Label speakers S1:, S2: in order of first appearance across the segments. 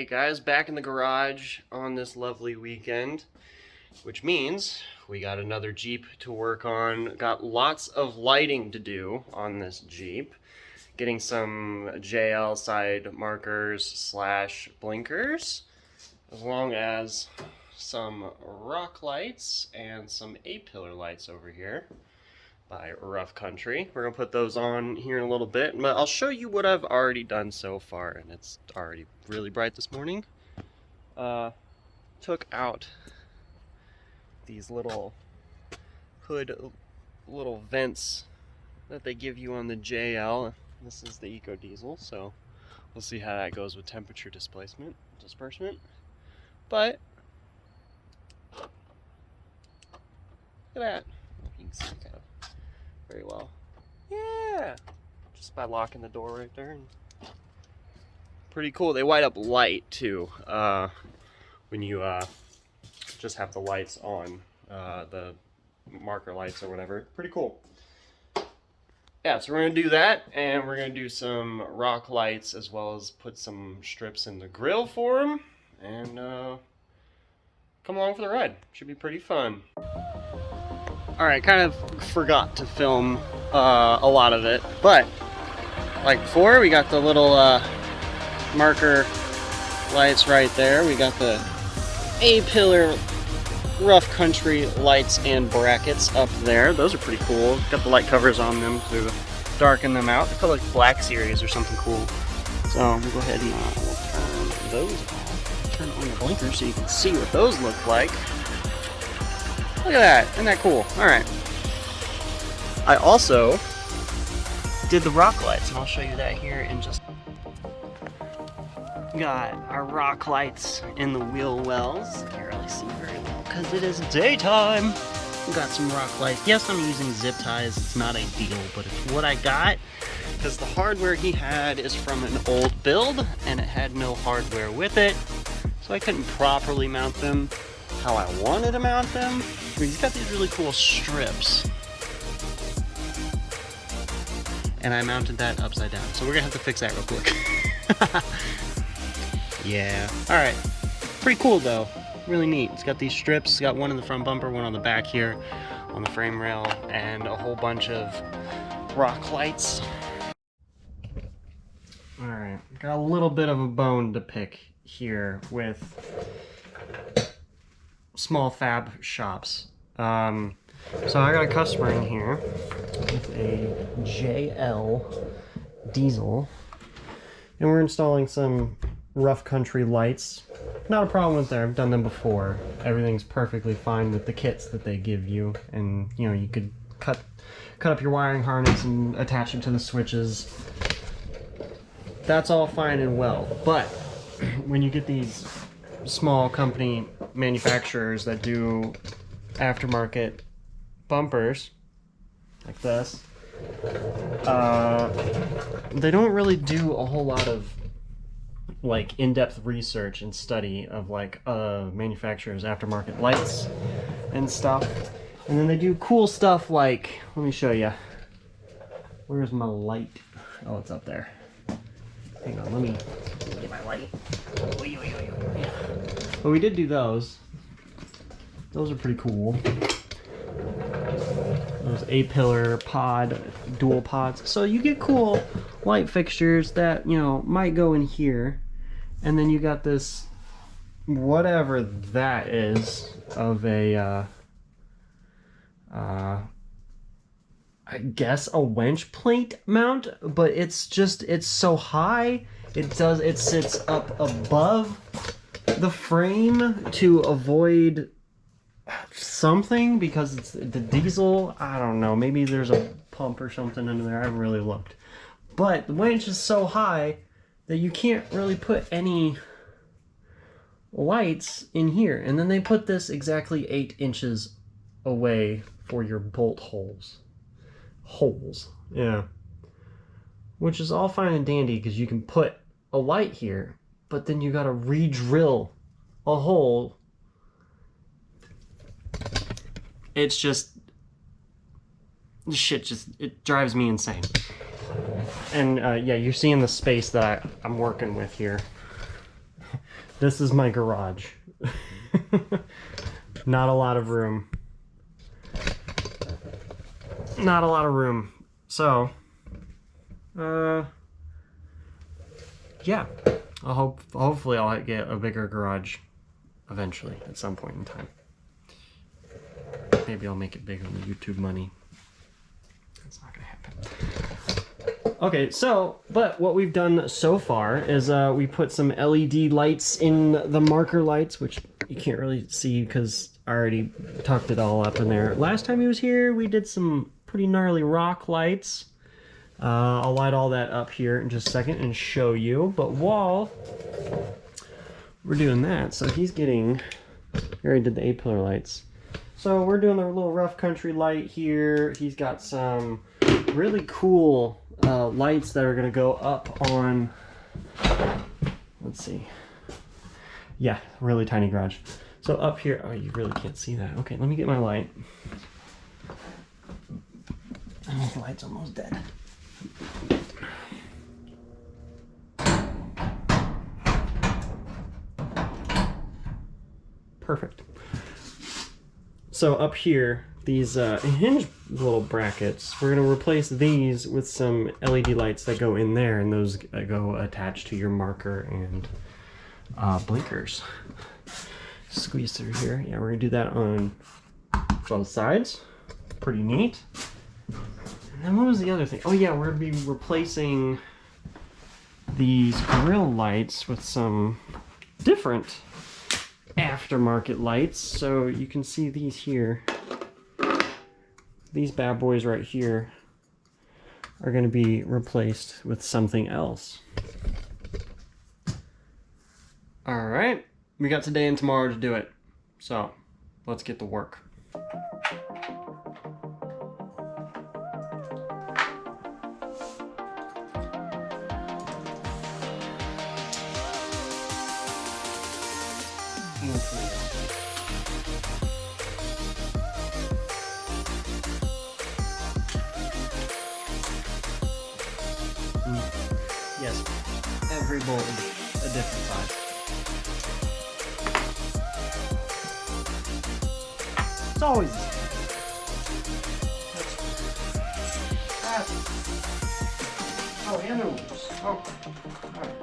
S1: Hey guys, back in the garage on this lovely weekend, which means we got another Jeep to work on. Got lots of lighting to do on this Jeep. Getting some JL side markers slash blinkers, as long as some rock lights and some A-pillar lights over here by Rough Country. We're gonna put those on here in a little bit, but I'll show you what I've already done so far, and it's already really bright this morning. Took out these little hood, little vents that they give you on the JL. This is the Eco Diesel, so we'll see how that goes with temperature displacement, disbursement. But look at that. You can see kind of very well. Yeah, just by locking the door right there. And pretty cool. They light up light too when you just have the lights on, the marker lights or whatever. Pretty cool. Yeah, so we're gonna do that, and we're gonna do some rock lights as well as put some strips in the grill for them, and come along for the ride. Should be pretty fun. Alright, kind of forgot to film a lot of it, but like before, we got the little marker lights right there. We got the A-pillar Rough Country lights and brackets up there. Those are pretty cool. Got the light covers on them to darken them out. They're called like Black Series or something cool. So we'll go ahead and turn those off. Turn on the blinker so you can see what those look like. Look at that. Isn't that cool? Alright. I also did the rock lights, and I'll show you that here in just... Got our rock lights in the wheel wells. Can't really see very well because it is daytime. Got some rock lights. Yes, I'm using zip ties. It's not ideal, but it's what I got because the hardware he had is from an old build and it had no hardware with it, so I couldn't properly mount them how I wanted to mount them. He's got these really cool strips, and I mounted that upside down, so we're gonna have to fix that real quick. Yeah. Alright. Pretty cool though. Really neat. It's got these strips. It's got one in the front bumper, one on the back here on the frame rail, and a whole bunch of rock lights. Alright. Got a little bit of a bone to pick here with small fab shops. So I got a customer in here with a JL diesel, and we're installing some Rough Country lights. Not a problem with that. I've done them before. Everything's perfectly fine with the kits that they give you, and you know, you could cut up your wiring harness and attach it to the switches. That's all fine and well, but when you get these small company manufacturers that do aftermarket bumpers like this, they don't really do a whole lot of like in-depth research and study of like manufacturers' aftermarket lights and stuff. And then they do cool stuff like, let me show you. Where's my light? Oh, it's up there. Hang on, let me get my light. But we did do those. Those are pretty cool. Those A-pillar pod, dual pods. So you get cool light fixtures that, you know, might go in here. And then you got this, whatever that is, of a, I guess a winch plate mount, but it's just, it's so high, it sits up above the frame to avoid something, because it's the diesel. I don't know, maybe there's a pump or something under there, I haven't really looked. But the winch is so high that you can't really put any lights in here. And then they put this exactly 8 inches away for your bolt holes. Yeah. Which is all fine and dandy because you can put a light here, but then you gotta re-drill a hole. It's just, shit, it drives me insane. And yeah, you're seeing the space that I'm working with here. this is my garage. Not a lot of room. Not a lot of room. So, yeah. Hopefully I'll get a bigger garage eventually at some point in time. Maybe I'll make it big on the YouTube money. That's not gonna happen. Okay, so, but what we've done so far is we put some LED lights in the marker lights, which you can't really see because I already tucked it all up in there. Last time he was here, we did some pretty gnarly rock lights. I'll light all that up here in just a second and show you. But while we're doing that, so he's getting, he already did the 8-pillar lights. So we're doing a little rough country light here. He's got some really cool lights that are gonna go up on, let's see. Yeah, really tiny garage. So up here, oh, you really can't see that. Okay, let me get my light. Oh, the light's almost dead. Perfect. So up here, these hinge little brackets, we're going to replace these with some LED lights that go in there, and those go attached to your marker and blinkers. Squeeze through here. Yeah, we're going to do that on both sides. Pretty neat. And then what was the other thing? Oh yeah, we're going to be replacing these grill lights with some different aftermarket lights. So you can see these here. These bad boys right here are going to be replaced with something else. All right, we got today and tomorrow to do it. So let's get to work. Yes, every bolt is a different size. It's always the same. That's oh, and they're loose. Oh, all right.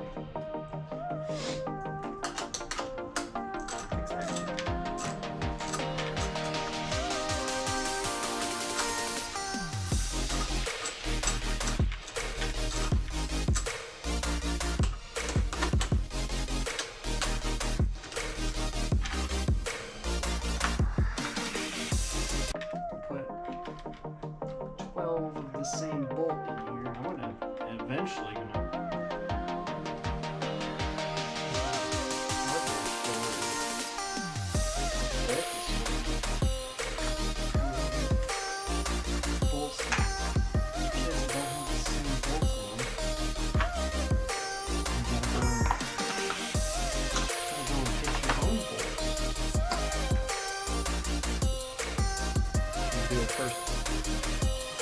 S1: Same bolt in here. I want to eventually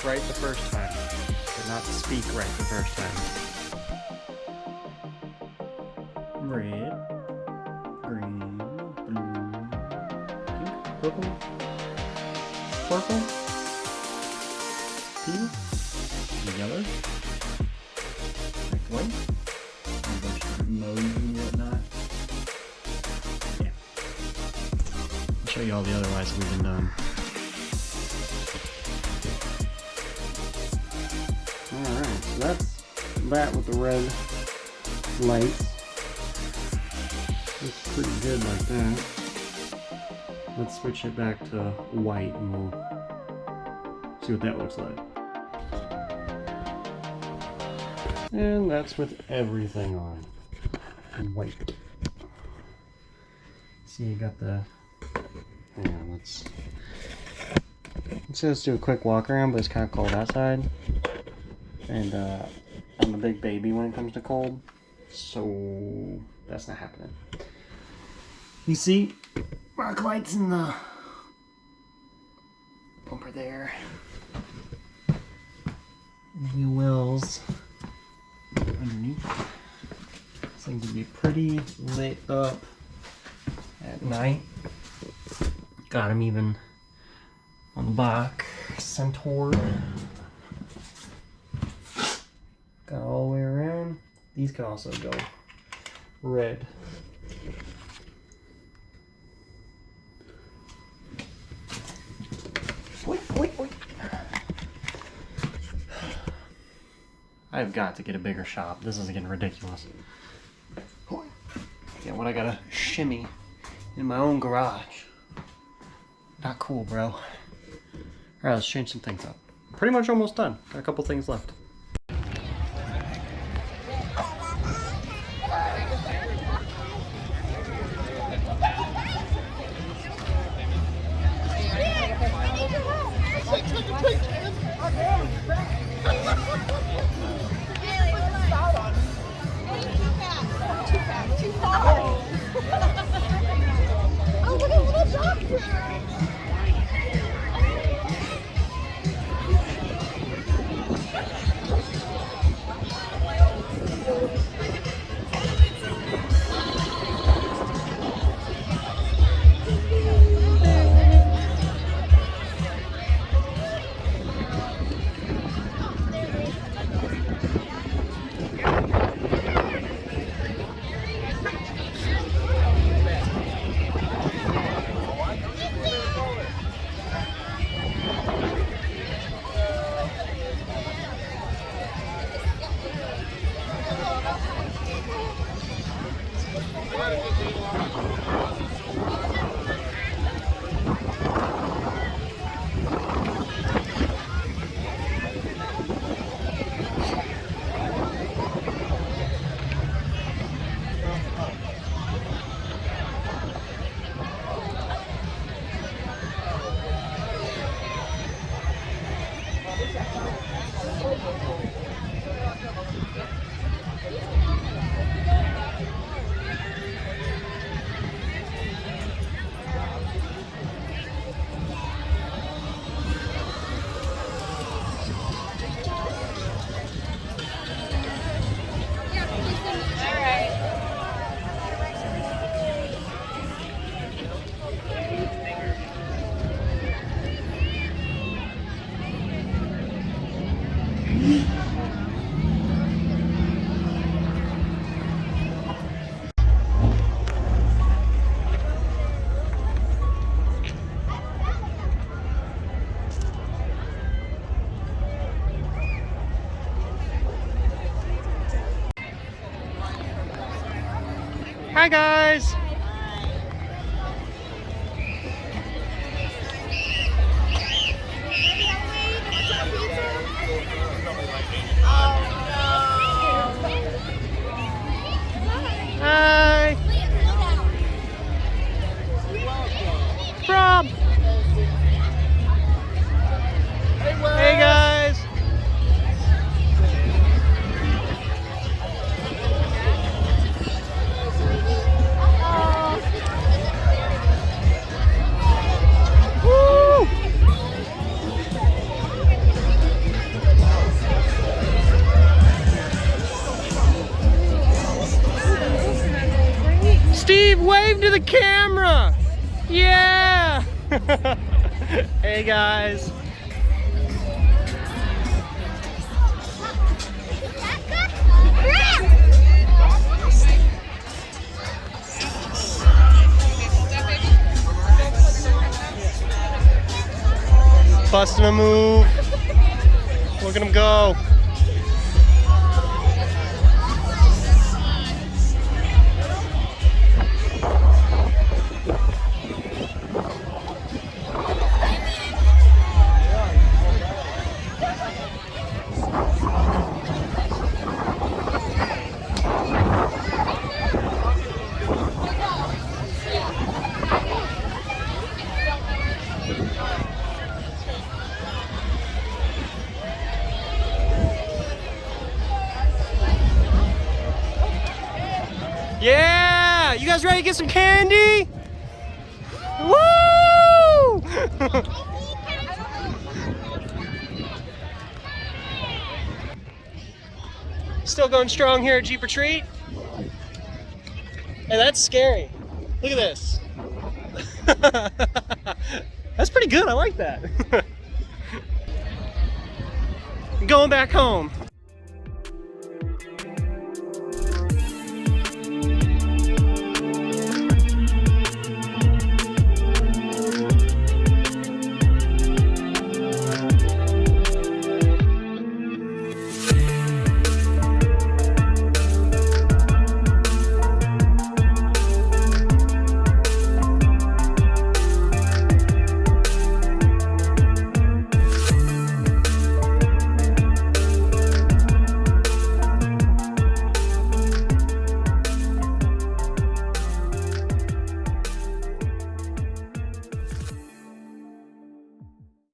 S1: right the first time, but not speak right the first time. Red, green, blue, pink, purple, purple, pink, yellow, like white, a bunch of modes and whatnot. Yeah. I'll show you all the other lights that we've been done. Alright, so that's that with the red lights. Looks pretty good like that. Let's switch it back to white and we'll see what that looks like. And that's with everything on white. See, you got the, hang on, let's just do a quick walk around, but it's kind of cold outside. And I'm a big baby when it comes to cold, so that's not happening. You see rock lights in the bumper there. Wheel wells underneath. thing to be pretty lit up at night. Got him even on the back, centered. Got all the way around. These can also go red. Wait. I've got to get a bigger shop. This is getting ridiculous. Yeah, what I gotta shimmy in my own garage. Not cool, bro. Alright, let's change some things up. Pretty much almost done. Got a couple things left. Hi guys! Hi! Rob! Hey guys! Steve, wave to the camera! Yeah! Hey guys! Busting a move. Look at him go. Yeah! You guys ready to get some candy? Woo! Still going strong here at Jeep Retreat. Hey, that's scary. Look at this. That's pretty good. I like that. Going back home.